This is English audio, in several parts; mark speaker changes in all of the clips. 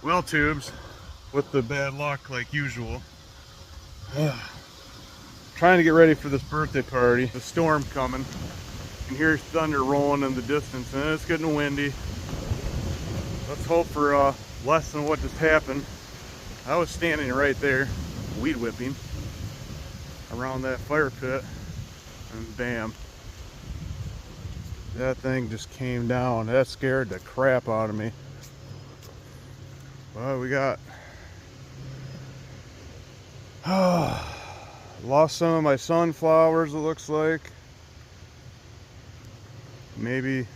Speaker 1: well tubes with the bad luck like usual. Trying to get ready for this birthday party. The storm coming. You can hear thunder rolling in the distance and it's getting windy. Let's hope for less than what just happened. I was standing right there, weed whipping around that fire pit, and bam, that thing just came down. That scared the crap out of me. Well, we got lost some of my sunflowers, it looks like. Maybe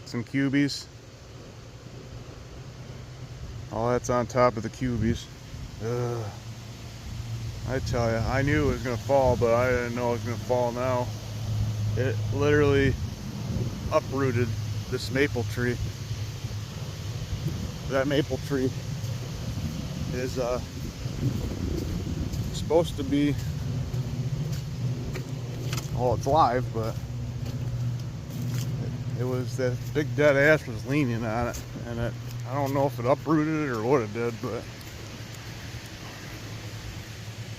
Speaker 1: some cubies. All that's on top of the cubies. I tell you, I knew it was gonna fall, but I didn't know it was gonna fall now. It literally uprooted this maple tree. That maple tree is supposed to be, well, it's live, but it was, that big dead ash was leaning on it, and I don't know if it uprooted it or what it did, but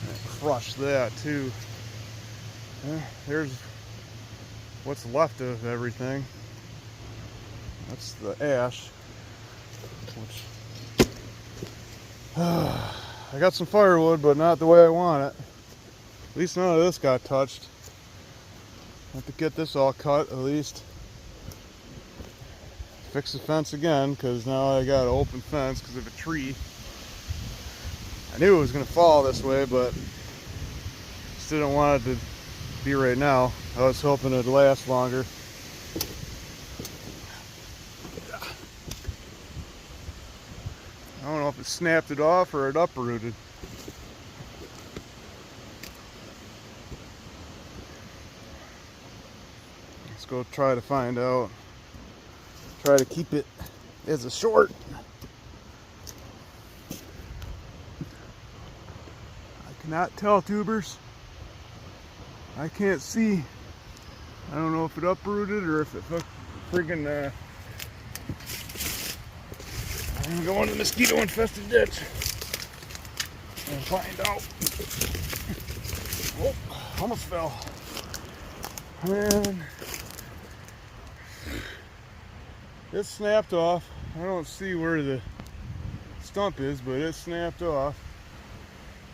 Speaker 1: it crushed that too. There's what's left of everything. That's the ash, which I got some firewood, but not the way I want it. At least none of this got touched. I have to get this all cut at least. Fix the fence again, because now I got an open fence because of a tree. I knew it was going to fall this way, but just didn't want it to be right now. I was hoping it'd last longer. I don't know if it snapped it off or it uprooted. Let's go try to find out. Try to keep it as a short. I cannot tell, tubers. I can't see. I don't know if it uprooted or if it friggin' I'm gonna go in the mosquito infested ditch and find out. Oh, almost fell. And it snapped off. I don't see where the stump is, but it snapped off.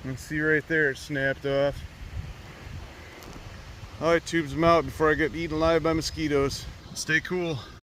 Speaker 1: You can see right there it snapped off. Alright, tubes them out before I get eaten alive by mosquitoes. Stay cool.